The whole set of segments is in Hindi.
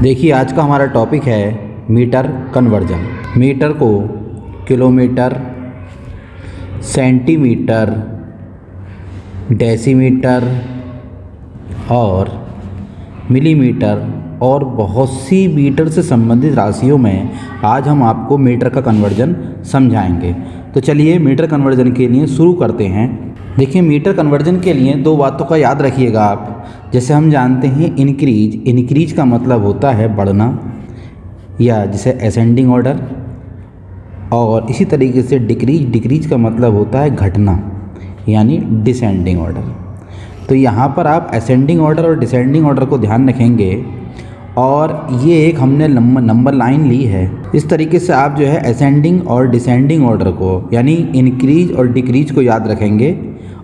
देखिए आज का हमारा टॉपिक है मीटर कन्वर्जन। मीटर को किलोमीटर, सेंटीमीटर, डेसीमीटर और मिलीमीटर और बहुत सी मीटर से संबंधित राशियों में आज हम आपको मीटर का कन्वर्जन समझाएंगे। तो चलिए मीटर कन्वर्जन के लिए शुरू करते हैं। देखिए मीटर कन्वर्जन के लिए दो बातों का याद रखिएगा आप। जैसे हम जानते हैं इंक्रीज का मतलब होता है बढ़ना या जिसे असेंडिंग ऑर्डर, और इसी तरीके से डिक्रीज का मतलब होता है घटना यानी डिसेंडिंग ऑर्डर। तो यहाँ पर आप असेंडिंग ऑर्डर और डिसेंडिंग ऑर्डर को ध्यान रखेंगे और ये एक हमने नंबर लाइन ली है। इस तरीके से आप जो है असेंडिंग और डिसेंडिंग ऑर्डर को यानी इंक्रीज और डिक्रीज को याद रखेंगे।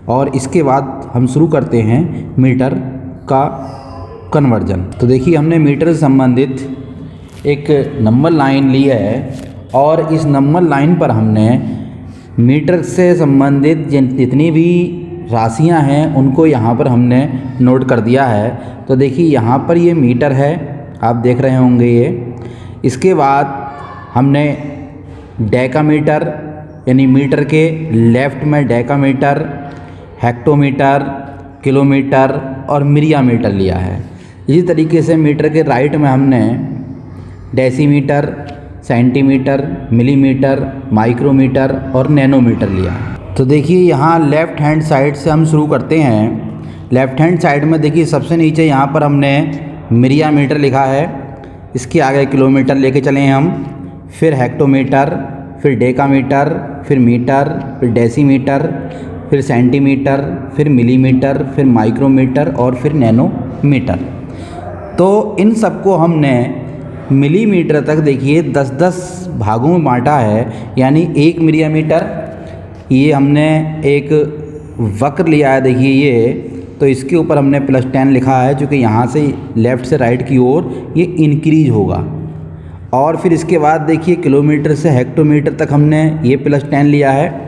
और इसके बाद हम शुरू करते हैं मीटर का कन्वर्जन। तो देखिए हमने मीटर से संबंधित एक नंबर लाइन ली है और इस नंबर लाइन पर हमने मीटर से संबंधित जितनी भी राशियां हैं उनको यहाँ पर हमने नोट कर दिया है। तो देखिए यहाँ पर ये मीटर है, आप देख रहे होंगे ये। इसके बाद हमने डेकामीटर यानी मीटर के लेफ्ट में डेकामीटर, हेक्टोमीटर, किलोमीटर और मिलिमीटर लिया है। इसी तरीके से मीटर के राइट में हमने डेसीमीटर, सेंटीमीटर, मिलीमीटर, माइक्रोमीटर और नैनोमीटर लिया है। तो देखिए यहाँ लेफ़्ट हैंड साइड से हम शुरू करते हैं। लेफ़्ट हैंड साइड में देखिए सबसे नीचे यहाँ पर हमने मिलिमीटर लिखा है, इसके आगे किलोमीटर लेके चले हम, फिर हेक्टोमीटर, फिर डेकामीटर, फिर मीटर, फिर डेसीमीटर, फिर सेंटीमीटर, फिर मिलीमीटर, फिर माइक्रोमीटर और फिर नैनोमीटर। तो इन सबको हमने मिलीमीटर तक देखिए 10-10 भागों में बांटा है। यानी 1 मिलीमीटर ये हमने एक वक्र लिया है, देखिए ये, तो इसके ऊपर हमने +10 लिखा है क्योंकि यहाँ से लेफ़्ट से राइट की ओर ये इंक्रीज होगा। और फिर इसके बाद देखिए किलोमीटर से हेक्टोमीटर तक हमने ये +10 लिया है।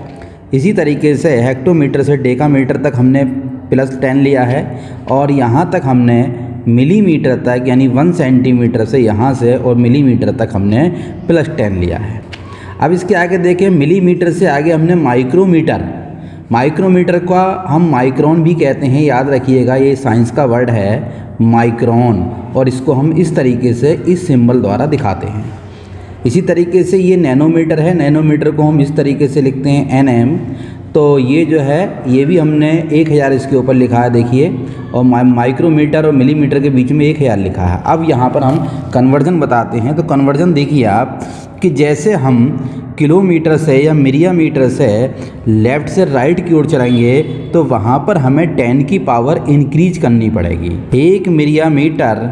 इसी तरीके से हेक्टोमीटर से डेकामीटर तक हमने +10 लिया है और यहाँ तक हमने मिलीमीटर तक यानी 1 सेंटीमीटर से यहाँ से और मिलीमीटर तक हमने +10 लिया है। अब इसके आगे देखें, मिलीमीटर से आगे हमने माइक्रोमीटर का हम माइक्रोन भी कहते हैं, याद रखिएगा ये साइंस का वर्ड है माइक्रोन, और इसको हम इस तरीके से इस सिंबल द्वारा दिखाते हैं। इसी तरीके से ये नैनोमीटर है, नैनोमीटर को हम इस तरीके से लिखते हैं NM। तो ये जो है ये भी हमने 1000 इसके ऊपर लिखा है देखिए, और माइक्रोमीटर और मिलीमीटर के बीच में 1000 लिखा है। अब यहाँ पर हम कन्वर्जन बताते हैं। तो कन्वर्जन देखिए आप कि जैसे हम किलोमीटर से या मिलिमीटर से लेफ़्ट से राइट की ओर चलेंगे तो वहाँ पर हमें 10 की पावर इंक्रीज करनी पड़ेगी। 1 मिलीमीटर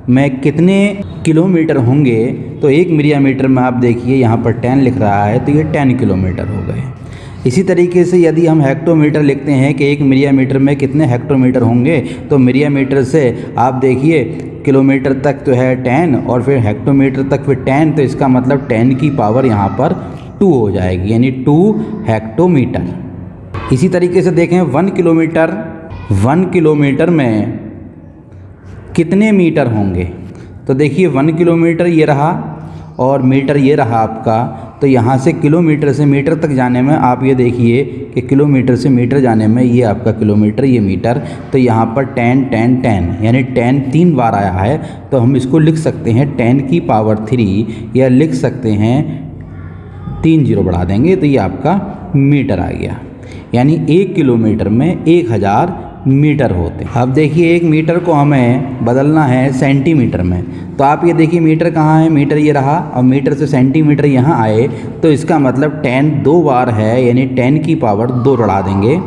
में कितने किलोमीटर होंगे? तो 1 मिलीमीटर में आप देखिए यहाँ पर 10 लिख रहा है तो ये 10 किलोमीटर हो गए। इसी तरीके से यदि हम हेक्टोमीटर लिखते हैं कि 1 मिलीमीटर में कितने हेक्टोमीटर होंगे, तो मिलीमीटर से आप देखिए किलोमीटर तक तो है 10 और फिर हेक्टोमीटर तक फिर 10, तो इसका मतलब 10 की पावर यहाँ पर 2 हो जाएगी यानी 2 हेक्टोमीटर। इसी तरीके से देखें 1 किलोमीटर में कितने मीटर होंगे? तो देखिए 1 किलोमीटर ये रहा और मीटर ये रहा आपका। तो यहाँ से किलोमीटर से मीटर तक जाने में आप ये देखिए कि किलोमीटर से मीटर जाने में ये आपका किलोमीटर, ये मीटर। तो यहाँ पर 10 10 10 यानी 10 3 बार आया है, तो हम इसको लिख सकते हैं 10 की पावर 3 या लिख सकते हैं 3 जीरो बढ़ा देंगे तो ये आपका मीटर आ गया। यानी 1 किलोमीटर में 1000 मीटर होते हैं। अब देखिए 1 मीटर को हमें बदलना है सेंटीमीटर में। तो आप ये देखिए मीटर कहाँ है, मीटर ये रहा और मीटर से सेंटीमीटर यहाँ आए, तो इसका मतलब 10 2 बार है यानी 10 की पावर 2 बढ़ा देंगे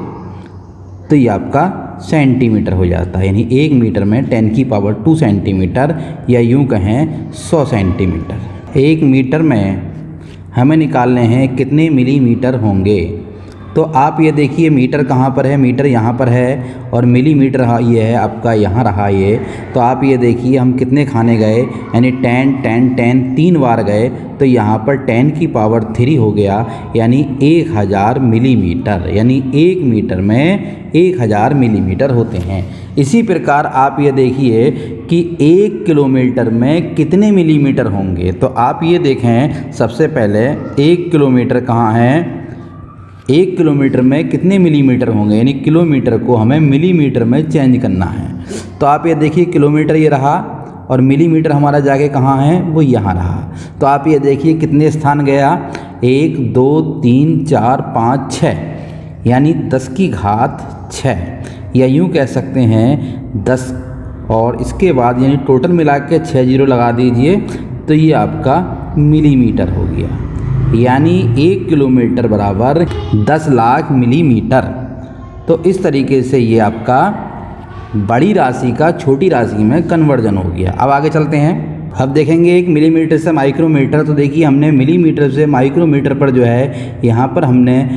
तो ये आपका सेंटीमीटर हो जाता है। यानी 1 मीटर में 10 की पावर 2 सेंटीमीटर या यूँ कहें 100 सेंटीमीटर। 1 मीटर में हमें निकालने हैं कितने मिलीमीटर होंगे। तो आप ये देखिए मीटर कहाँ पर है, मीटर यहाँ पर है और मिलीमीटर ये है आपका यहाँ रहा ये। तो आप ये देखिए हम कितने खाने गए, यानी 10 10 10 3 बार गए, तो यहाँ पर 10 की पावर 3 हो गया, यानी 1000 मिलीमीटर, यानी 1 मीटर में 1000 मिलीमीटर होते हैं। इसी प्रकार आप ये देखिए कि 1 किलोमीटर में कितने मिलीमीटर होंगे। तो आप ये देखें सबसे पहले 1 किलोमीटर कहाँ है, 1 किलोमीटर में कितने मिलीमीटर होंगे, यानी किलोमीटर को हमें मिलीमीटर में चेंज करना है। तो आप ये देखिए किलोमीटर ये रहा और मिलीमीटर हमारा जाके कहाँ है, वो यहाँ रहा। तो आप ये देखिए कितने स्थान गया, 1 2 3 4 5 6, यानी 10 की घात 6, या यूँ कह सकते हैं 10 और इसके बाद यानी टोटल मिला के 6 जीरो लगा दीजिए, तो ये आपका मिलीमीटर हो गया। यानी 1 किलोमीटर बराबर 10 लाख मिलीमीटर। तो इस तरीके से ये आपका बड़ी राशि का छोटी राशि में कन्वर्जन हो गया। अब आगे चलते हैं। अब देखेंगे 1 मिलीमीटर से माइक्रोमीटर। तो देखिए हमने मिलीमीटर से माइक्रोमीटर पर जो है यहाँ पर हमने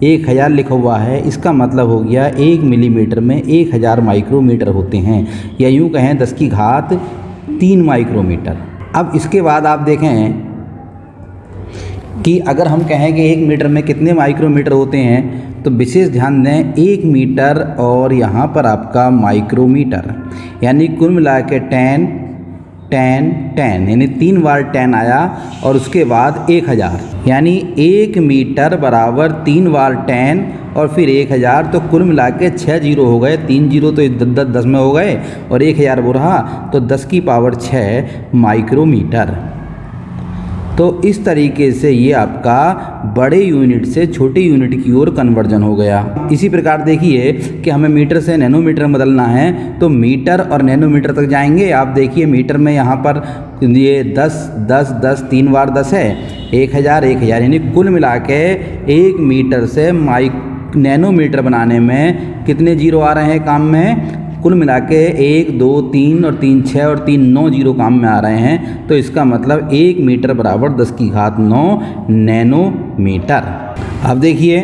1000 लिखा हुआ है, इसका मतलब हो गया 1 मिलीमीटर में 1000 माइक्रोमीटर होते हैं, या यूँ कहें 10 की घात 3 माइक्रोमीटर। अब इसके बाद आप देखें कि अगर हम कहें कि 1 मीटर में कितने माइक्रोमीटर होते हैं, तो विशेष ध्यान दें 1 मीटर और यहाँ पर आपका माइक्रोमीटर, यानी कुल मिला के 10 10 10, यानी 3 बार 10 आया और उसके बाद 1000, यानी 1 मीटर बराबर 3 बार 10 और फिर 1000। तो कुल मिला के 6 जीरो हो गए, 3 जीरो तो 10 में हो गए और 1000 वो रहा, तो 10 की पावर 6 माइक्रोमीटर। तो इस तरीके से ये आपका बड़े यूनिट से छोटे यूनिट की ओर कन्वर्जन हो गया। इसी प्रकार देखिए कि हमें मीटर से नैनोमीटर में बदलना है, तो मीटर और नैनोमीटर तक जाएंगे। आप देखिए मीटर में यहाँ पर ये 10 10 10 3 बार 10 है, 1000 1000, यानी कुल मिला के 1 मीटर से नैनोमीटर बनाने में कितने जीरो आ रहे हैं काम में, कुल मिला के 1 2 3 और 3 6 और 3 9 जीरो काम में आ रहे हैं। तो इसका मतलब 1 मीटर बराबर 10 की घात 9 नैनोमीटर। अब देखिए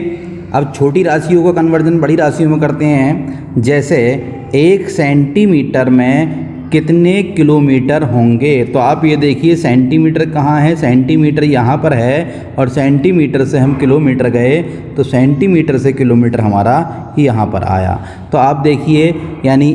अब छोटी राशियों का कन्वर्जन बड़ी राशियों में करते हैं। जैसे 1 सेंटीमीटर में कितने किलोमीटर होंगे। तो आप ये देखिए सेंटीमीटर कहाँ है, सेंटीमीटर यहाँ पर है और सेंटीमीटर से हम किलोमीटर गए, तो सेंटीमीटर से किलोमीटर हमारा यहाँ पर आया। तो आप देखिए यानी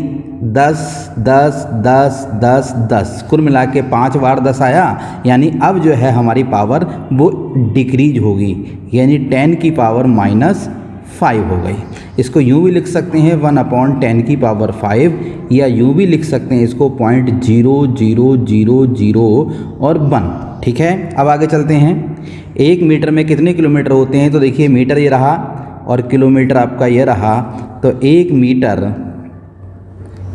10 10 10 10 10 कुल मिला के 5 बार 10 आया, यानी अब जो है हमारी पावर वो डिक्रीज होगी, यानी 10 की पावर -5 हो गई। इसको यूँ भी लिख सकते हैं 1/10 की पावर 5, या यूँ भी लिख सकते हैं इसको 0.0000 और 1। ठीक है, अब आगे चलते हैं। 1 मीटर में कितने किलोमीटर होते हैं। तो देखिए मीटर ये रहा और किलोमीटर आपका ये रहा, तो 1 मीटर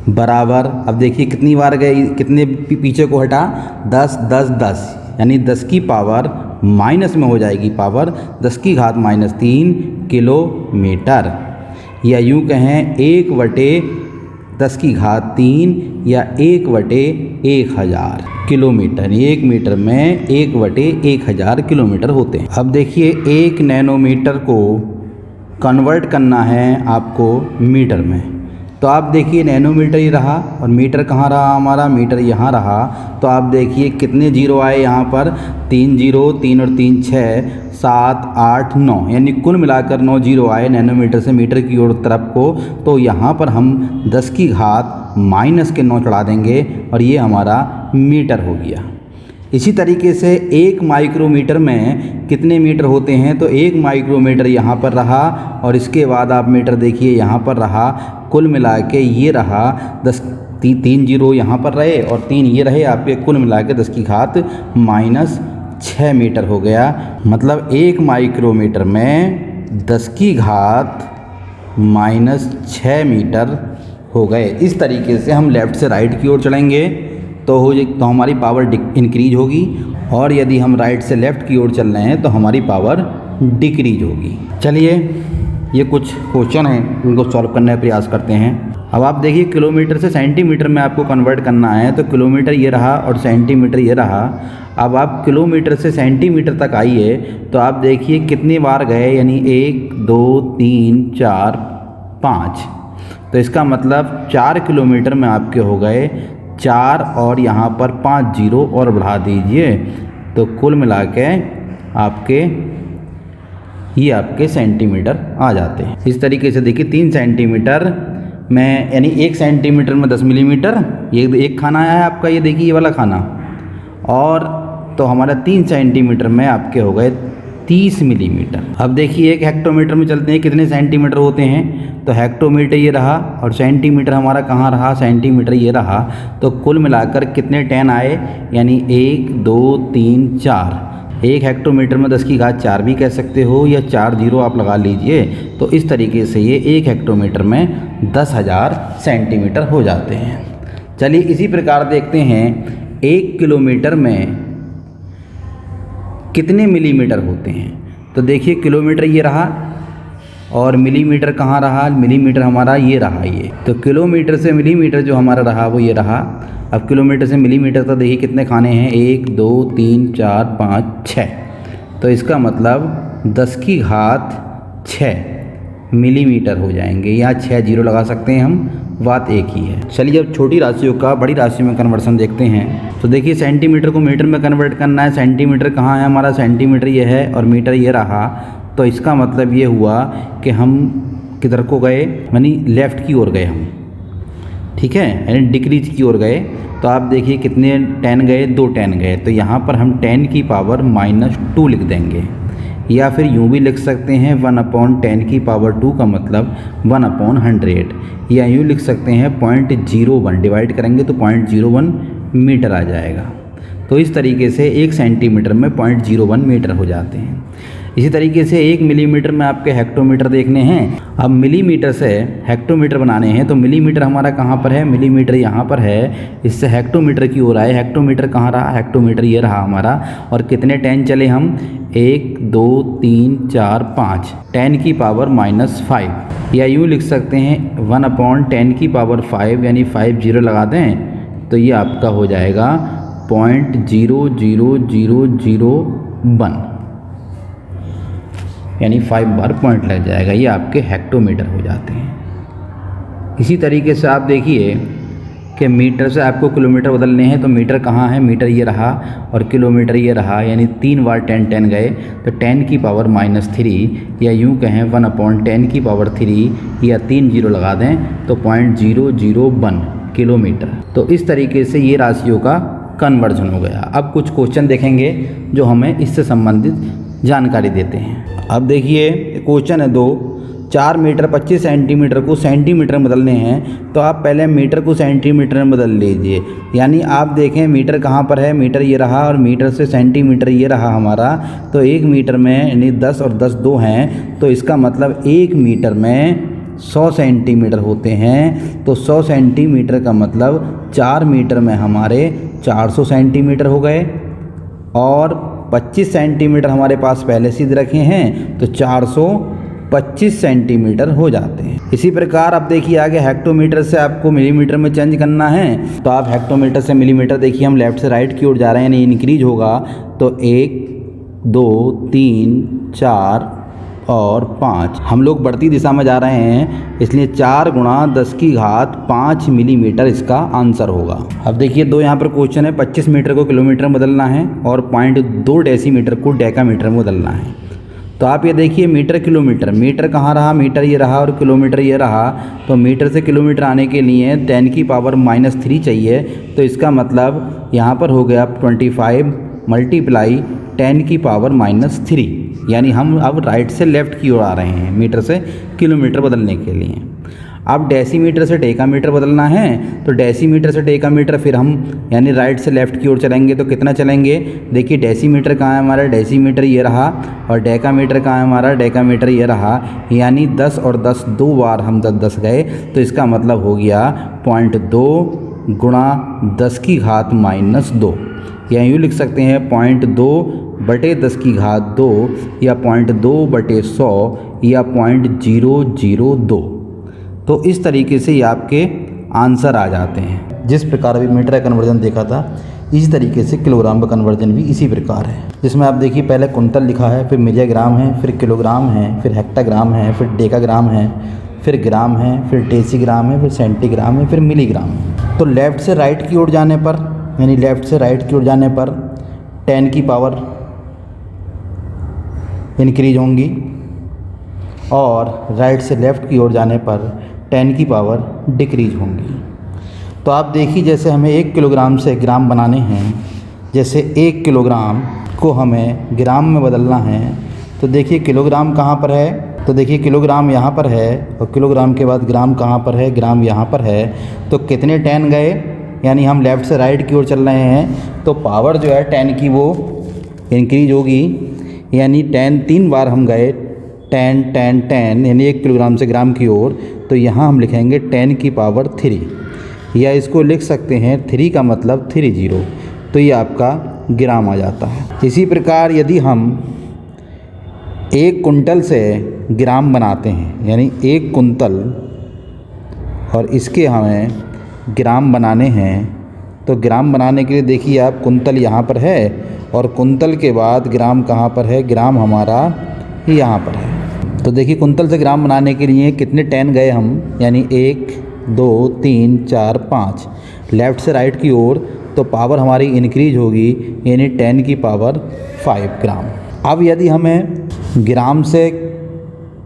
बराबर, अब देखिए कितनी बार गए, कितने पीछे को हटा, 10 10 10, यानी 10 की पावर माइनस में हो जाएगी पावर, 10 की घात -3 किलोमीटर, या यूँ कहें 1/10 की घात 3 या 1/1000 किलोमीटर। 1 मीटर में 1/1000 किलोमीटर होते हैं। अब देखिए 1 नैनोमीटर को कन्वर्ट करना है आपको मीटर में। तो आप देखिए नैनोमीटर ही रहा और मीटर कहाँ रहा हमारा, मीटर यहाँ रहा। तो आप देखिए कितने जीरो आए यहाँ पर, 3 जीरो, 3 और 3 6 7 8 9, यानी कुल मिलाकर 9 जीरो आए नैनोमीटर से मीटर की ओर तरफ को। तो यहाँ पर हम 10 की घात -9 चढ़ा देंगे और ये हमारा मीटर हो गया। इसी तरीके से 1 माइक्रोमीटर में कितने मीटर होते हैं। तो 1 माइक्रोमीटर यहाँ पर रहा और इसके बाद आप मीटर देखिए यहाँ पर रहा, कुल मिला के ये रहा 3 जीरो यहाँ पर रहे और 3 ये रहे, आपके कुल मिला के 10 की घात -6 मीटर हो गया। मतलब 1 माइक्रोमीटर में 10 की घात -6 मीटर हो गए। इस तरीके से हम लेफ़्ट से राइट की ओर चलेंगे तो हमारी पावर इंक्रीज होगी, और यदि हम राइट से लेफ़्ट की ओर चल रहे हैं तो हमारी पावर डिक्रीज होगी। चलिए ये कुछ क्वेश्चन हैं, इनको सॉल्व करने का प्रयास करते हैं। अब आप देखिए किलोमीटर से सेंटीमीटर में आपको कन्वर्ट करना है, तो किलोमीटर ये रहा और सेंटीमीटर ये रहा। अब आप किलोमीटर से सेंटीमीटर तक आइए तो आप देखिए कितनी बार गए, यानी 1 2 3 4 5। तो इसका मतलब 4 किलोमीटर में आपके हो गए 4 और यहाँ पर 5 जीरो और बढ़ा दीजिए, तो कुल मिला के ये आपके सेंटीमीटर आ जाते हैं। इस तरीके से देखिए 3 सेंटीमीटर में, यानी 1 सेंटीमीटर में 10 मिलीमीटर, ये एक खाना आया है आपका, ये देखिए ये वाला खाना, और तो हमारा 3 सेंटीमीटर में आपके हो गए 30 मिलीमीटर। अब देखिए 1 हेक्टोमीटर में चलते हैं, कितने सेंटीमीटर होते हैं, तो हेक्टोमीटर ये रहा और सेंटीमीटर हमारा कहाँ रहा, सेंटीमीटर ये रहा। तो कुल मिलाकर कितने 10 आए, यानी 1 2 3 4। 1 हेक्टोमीटर में 10 की घात 4 भी कह सकते हो, या 4 जीरो आप लगा लीजिए। तो इस तरीके से ये 1 हेक्टोमीटर में 10,000 सेंटीमीटर हो जाते हैं। चलिए इसी प्रकार देखते हैं 1 किलोमीटर में कितने मिलीमीटर होते हैं। तो देखिए किलोमीटर ये रहा और मिलीमीटर कहाँ रहा, मिलीमीटर हमारा ये रहा ये। तो किलोमीटर से मिलीमीटर जो हमारा रहा वो ये रहा। अब किलोमीटर से मिलीमीटर तो देखिए कितने खाने हैं, 1 2 3 4 5 6। तो इसका मतलब 10 की घात 6 मिलीमीटर हो जाएंगे, या 6 जीरो लगा सकते हैं हम, बात एक ही है। चलिए अब छोटी राशियों का बड़ी राशि में कन्वर्सन देखते हैं। तो देखिए सेंटीमीटर को मीटर में कन्वर्ट करना है। सेंटीमीटर कहाँ है हमारा, सेंटीमीटर ये है और मीटर ये रहा। तो इसका मतलब ये हुआ कि हम किधर को गए, यानी लेफ़्ट की ओर गए हम, ठीक है, यानी डिक्रीज की ओर गए। तो आप देखिए कितने 10 गए, 2 10 गए। तो यहाँ पर हम 10 की पावर -2 लिख देंगे, या फिर यूँ भी लिख सकते हैं 1/10 की पावर 2 का मतलब 1/100, या यूँ लिख सकते हैं 0.01 डिवाइड करेंगे तो 0.01 मीटर आ जाएगा। तो इस तरीके से 1 सेंटीमीटर में 0.01 मीटर हो जाते हैं। इसी तरीके से 1 मिलीमीटर में आपके हेक्टोमीटर देखने हैं। अब मिलीमीटर से हेक्टोमीटर बनाने हैं, तो मिलीमीटर हमारा कहाँ पर है, मिलीमीटर यहाँ पर है। इससे हेक्टोमीटर की ओर आए, हेक्टोमीटर कहाँ रहा, हेक्टोमीटर ये रहा हमारा। और कितने 10 चले हम, 1 2 3 4 5, 10 की पावर -5, या यूँ लिख सकते हैं 1/10 की पावर 5, यानी 5 जीरो लगा दें तो ये आपका हो जाएगा 0.00001, यानी 5 बार पॉइंट लग जाएगा। ये आपके हेक्टोमीटर हो जाते हैं। इसी तरीके से आप देखिए कि मीटर से आपको किलोमीटर बदलने हैं, तो मीटर कहाँ है, मीटर ये रहा और किलोमीटर ये रहा, यानी 3 बार 10 10 गए। तो 10 की पावर -3, या यूँ कहें 1/10 की पावर 3, या 3 जीरो लगा दें तो 0.001 किलोमीटर। तो इस तरीके से ये राशियों का कन्वर्जन हो गया। अब कुछ क्वेश्चन देखेंगे जो हमें इससे संबंधित जानकारी देते हैं। अब देखिए क्वेश्चन है 2, 4 मीटर 25 सेंटीमीटर को सेंटीमीटर में बदलने हैं। तो आप पहले मीटर को सेंटीमीटर में बदल लीजिए, यानी आप देखें मीटर कहाँ पर है, मीटर ये रहा और मीटर से सेंटीमीटर ये रहा हमारा। तो 1 मीटर में यानी 10 और 10 2 हैं, तो इसका मतलब 1 मीटर में 100 सेंटीमीटर होते हैं। तो 100 सेंटीमीटर का मतलब 4 मीटर में हमारे 400 सेंटीमीटर हो गए, और 25 सेंटीमीटर हमारे पास पहले से रखे हैं, तो 425 सेंटीमीटर हो जाते हैं। इसी प्रकार अब देखिए आगे हेक्टोमीटर से आपको मिलीमीटर में चेंज करना है। तो आप हेक्टोमीटर से मिलीमीटर देखिए, हम लेफ़्ट से राइट की ओर जा रहे हैं, यानी इंक्रीज होगा। तो 1 2 3 4 और 5, हम लोग बढ़ती दिशा में जा रहे हैं, इसलिए 4 × 10 की घात 5 मिलीमीटर इसका आंसर होगा। अब देखिए 2 यहाँ पर क्वेश्चन है, 25 मीटर को किलोमीटर में बदलना है और 0.2 डेसीमीटर को डेकामीटर में बदलना है। तो आप ये देखिए मीटर किलोमीटर, मीटर कहाँ रहा, मीटर ये रहा और किलोमीटर ये रहा। तो मीटर से किलोमीटर आने के लिए 10 की पावर -3 चाहिए। तो इसका मतलब यहाँ पर हो गया 25 × 10 की पावर -3, यानी हम अब राइट से लेफ़्ट की ओर आ रहे हैं मीटर से किलोमीटर बदलने के लिए। अब डेसीमीटर से डेकामीटर बदलना है, तो डेसीमीटर से डेकामीटर फिर हम यानी राइट से लेफ़्ट की ओर चलेंगे। तो कितना चलेंगे, देखिए डेसीमीटर कहाँ है हमारा, डेसीमीटर ये रहा, और डेकामीटर कहाँ है हमारा, डेकामीटर ये रहा, यानी 10 और 10 2 बार हम 10 10 गए। तो इसका मतलब हो गया 0.2 × 10 की घात -2, या यूँ लिख सकते हैं 0.2/10 की घात 2, या 0.2/100, या 0.002। तो इस तरीके से ये आपके आंसर आ जाते हैं। जिस प्रकार अभी मीटर का कन्वर्जन देखा था, इसी तरीके से किलोग्राम का कन्वर्जन भी इसी प्रकार है, जिसमें आप देखिए पहले कुंटल लिखा है, फिर मिलीग्राम है, फिर किलोग्राम है, फिर हेक्टाग्राम है, फिर डेकाग्राम है, फिर ग्राम है, फिर डेसीग्राम है, फिर सेंटीग्राम है, फिर मिलीग्राम है। तो लेफ़्ट से राइट की ओर जाने पर, यानी लेफ़्ट से राइट की ओर जाने पर 10 की पावर इंक्रीज होंगी और राइट से लेफ़्ट की ओर जाने पर 10 की पावर डिक्रीज होंगी। तो आप देखिए जैसे हमें 1 किलोग्राम से ग्राम बनाने हैं, जैसे 1 किलोग्राम को हमें ग्राम में बदलना है, तो देखिए किलोग्राम कहाँ पर है, तो देखिए किलोग्राम यहाँ पर है और किलोग्राम के बाद ग्राम कहाँ पर है, ग्राम यहाँ पर है। तो कितने 10 गए, यानी हम लेफ़्ट से राइट की ओर चल रहे हैं, तो पावर जो है 10 की वो इंक्रीज होगी, यानी 10 3 बार हम गए, 10 10 10, यानी 1 किलोग्राम से ग्राम की ओर। तो यहाँ हम लिखेंगे 10 की पावर 3, या इसको लिख सकते हैं 3 का मतलब 30, तो ये आपका ग्राम आ जाता है। इसी प्रकार यदि हम 1 कुंटल से ग्राम बनाते हैं, यानी 1 कुंतल, और इसके हमें ग्राम बनाने हैं, तो ग्राम बनाने के लिए देखिए आप कुंतल यहाँ पर है और कुंतल के बाद ग्राम कहाँ पर है, ग्राम हमारा यहाँ पर है। तो देखिए कुंतल से ग्राम बनाने के लिए कितने 10 गए हम, यानी 1 2 3 4 5 लेफ़्ट से राइट की ओर, तो पावर हमारी इंक्रीज होगी, यानी 10 की पावर 5 ग्राम। अब यदि हमें ग्राम से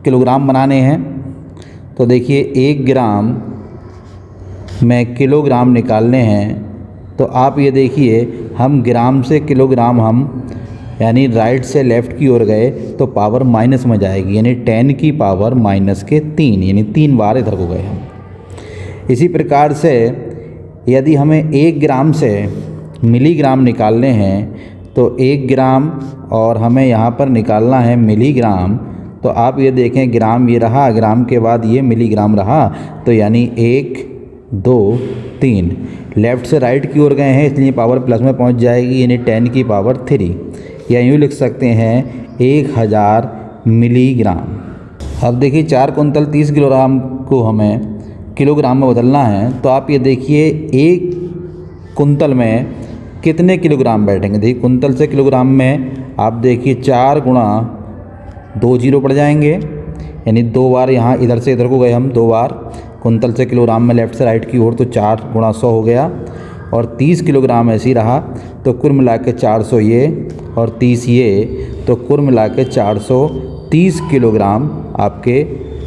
किलोग्राम बनाने हैं, तो देखिए 1 ग्राम में किलोग्राम निकालने हैं, तो आप ये देखिए हम ग्राम से किलोग्राम हम यानी राइट से लेफ़्ट की ओर गए तो पावर माइनस में जाएगी, यानी 10 की पावर -3, यानी 3 बार इधर को गए हम। इसी प्रकार से यदि हमें 1 ग्राम से मिलीग्राम निकालने हैं, तो 1 ग्राम और हमें यहाँ पर निकालना है मिलीग्राम, तो आप ये देखें ग्राम ये रहा, ग्राम के बाद ये मिलीग्राम रहा, तो यानी 1 2 3 लेफ़्ट से राइट की ओर गए हैं, इसलिए पावर प्लस में पहुँच जाएगी, यानी 10 की पावर 3, या यूँ लिख सकते हैं 1000 मिलीग्राम। अब देखिए 4 कुंतल 30 किलोग्राम को हमें किलोग्राम में बदलना है, तो आप ये देखिए 1 कुंतल में कितने किलोग्राम बैठेंगे। देखिए कुंतल से किलोग्राम में आप देखिए 4 गुणा 2 जीरो पड़ जाएंगे, यानी 2 बार यहाँ इधर से इधर को गए हम, 2 बार कुंतल से किलोग्राम में लेफ़्ट से राइट की ओर, तो 4 गुणा 100 हो गया, और 30 किलोग्राम ऐसे ही रहा, तो कुल मिला के 400 ये और 30 ये, तो कुल मिला के 430 किलोग्राम आपके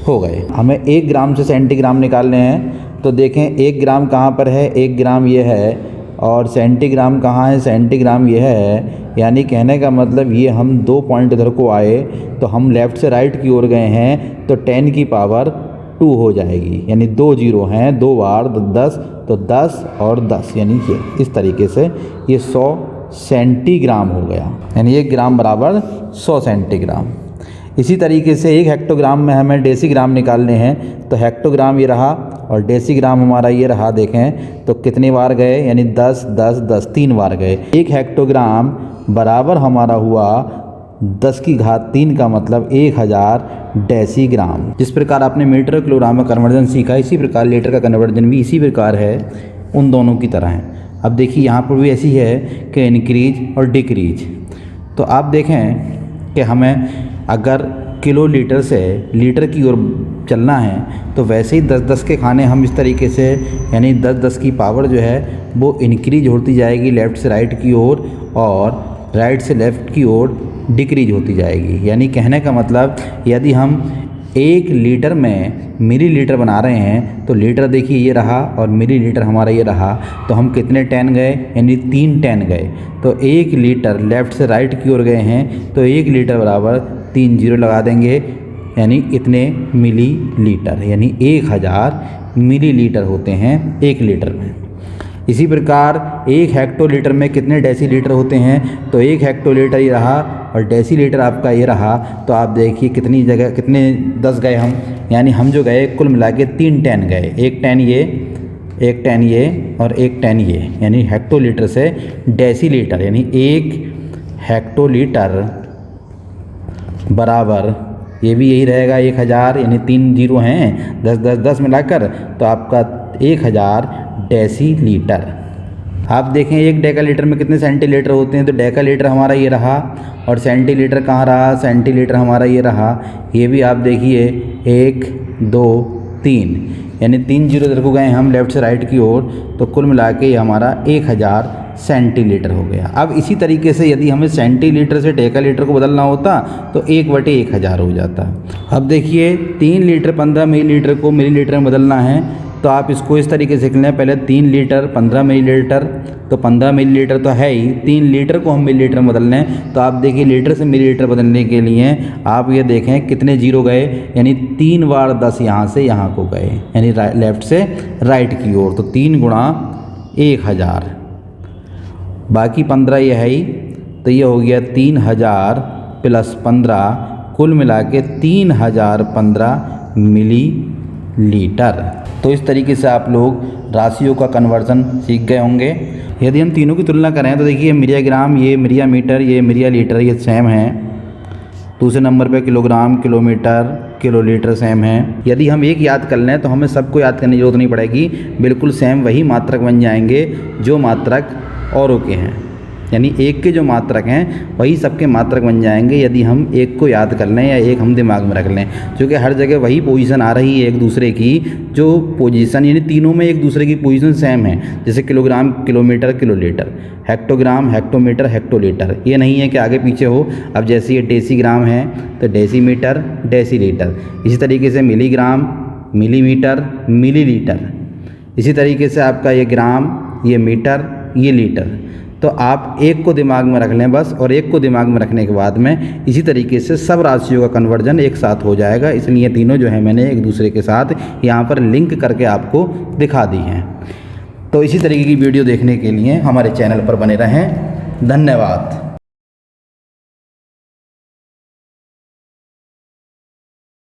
हो गए। हमें 1 ग्राम से सेंटीग्राम निकालने हैं, तो देखें 1 ग्राम कहाँ पर है, 1 ग्राम ये है, और सेंटीग्राम कहाँ है, सेंटीग्राम ये है, यानी कहने का मतलब ये हम 2 पॉइंट इधर को आए, तो हम लेफ़्ट से राइट की ओर गए हैं, तो 10 की पावर 2 हो जाएगी, यानी 2 जीरो हैं 2 बार, 10, तो 10 और 10, यानी ये इस तरीके से ये 100 सेंटीग्राम हो गया, यानी 1 ग्राम बराबर 100 सेंटीग्राम। इसी तरीके से 1 हेक्टोग्राम में हमें डेसीग्राम निकालने हैं, तो हेक्टोग्राम ये रहा और डेसीग्राम हमारा ये रहा, देखें तो कितनी बार गए, यानी 10 10 10 3 बार गए। 1 हेक्टोग्राम बराबर हमारा हुआ 10 की घात 3 का मतलब 1000 डेसीग्राम। जिस प्रकार आपने मीटर और किलोग्राम में कन्वर्जन सीखा, इसी प्रकार लीटर का कन्वर्जन भी इसी प्रकार है, उन दोनों की तरह है। अब देखिए यहाँ पर भी ऐसी है कि इंक्रीज और डिक्रीज। तो आप देखें कि हमें अगर किलो लीटर से लीटर की ओर चलना है, तो वैसे ही 10-10 के खाने हम इस तरीके से, यानी 10-10 की पावर जो है वो इंक्रीज होती जाएगी लेफ़्ट से राइट की ओर, और राइट से लेफ़्ट की ओर डिक्रीज होती जाएगी। यानी कहने का मतलब यदि हम 1 लीटर में मिलीलीटर बना रहे हैं, तो लीटर देखिए ये रहा और मिलीलीटर हमारा ये रहा, तो हम कितने 10 गए, यानी 3 10 गए, तो 1 लीटर लेफ़्ट से राइट की ओर गए हैं, तो 1 लीटर बराबर 3 जीरो लगा देंगे, यानी इतने मिलीलीटर, यानी 1000 मिलीलीटर होते हैं 1 लीटर में। इसी प्रकार 1 हेक्टोलीटर में कितने डेसीलीटर होते हैं, तो 1 हेक्टोलीटर ये रहा और डेसीलीटर आपका ये रहा, तो आप देखिए कितनी जगह कितने 10 गए हम, यानी हम जो गए कुल मिला के 3 10 गए, 1 10 ये, 1 10 ये और 1 10 ये, यानी हेक्टोलीटर से डेसीलीटर, यानी 1 हेक्टोलीटर बराबर ये भी यही रहेगा 1000, यानी 3 जीरो हैं, 10 10 10 मिलाकर तो आपका 1000 डेसीलीटर। आप देखें एक डेकालीटर में कितने सेंटीलीटर होते हैं, तो डेकालीटर हमारा ये रहा और सेंटीलीटर कहाँ रहा, सेंटीलीटर हमारा ये रहा। ये भी आप देखिए 1 2 3, यानी 3 जीरो इधर को गए हम लेफ़्ट से राइट की ओर, तो कुल मिला के ये हमारा 1000 सेंटीलीटर हो गया। अब इसी तरीके से यदि हमें सेंटीलीटर से डेकालीटर को बदलना होता तो 1/1000 हो जाता। अब देखिए 3 लीटर 15 मिलीलीटर को मिलीलीटर में बदलना है, तो आप इसको इस तरीके से लिख लें, पहले 3 लीटर 15 मिलीलीटर, तो 15 मिलीलीटर तो है ही, 3 लीटर को हम मिलीलीटर में बदल लें, तो आप देखिए लीटर से मिलीलीटर बदलने के लिए आप ये देखें कितने जीरो गए, यानी 3 बार 10 यहाँ से यहाँ को गए, यानी लेफ़्ट से राइट की ओर, तो 3 गुणा 1000, बाकी 15 ये है ही, तो ये हो गया 3000 प्लस 15, कुल मिला के 3015 मिलीलीटर। तो इस तरीके से आप लोग राशियों का कन्वर्जन सीख गए होंगे। यदि हम तीनों की तुलना करें तो देखिए मिलिया ग्राम, ये मिलिया मीटर, ये मिलिया लीटर, ये सेम है। दूसरे नंबर पे किलोग्राम, किलोमीटर, किलोलीटर सेम है। यदि हम एक याद कर लें तो हमें सबको याद करने की जरूरत नहीं पड़ेगी, बिल्कुल सेम वही मात्रक बन जाएंगे जो मात्रक औरों के हैं, यानी एक के जो मात्रक हैं वही सबके मात्रक बन जाएंगे यदि हम एक को याद कर लें या एक हम दिमाग में रख लें, क्योंकि हर जगह वही पोजीशन आ रही है एक दूसरे की, जो पोजीशन यानी तीनों में एक दूसरे की पोजीशन सेम है। जैसे kilogram, kilometre, kilolitre, hectogram, hectometre, hectolitre, ये नहीं है कि आगे पीछे हो। अब जैसे ये डेसीग्राम है तो डेसीमीटर, डेसीलीटर, इसी तरीके से मिलीग्राम, मिलीमीटर, मिलीलीटर, इसी तरीके से आपका ये ग्राम, ये मीटर, ये लीटर। तो आप एक को दिमाग में रख लें बस, और एक को दिमाग में रखने के बाद में इसी तरीके से सब राशियों का कन्वर्जन एक साथ हो जाएगा। इसलिए तीनों जो है मैंने एक दूसरे के साथ यहाँ पर लिंक करके आपको दिखा दी हैं। तो इसी तरीके की वीडियो देखने के लिए हमारे चैनल पर बने रहें। धन्यवाद।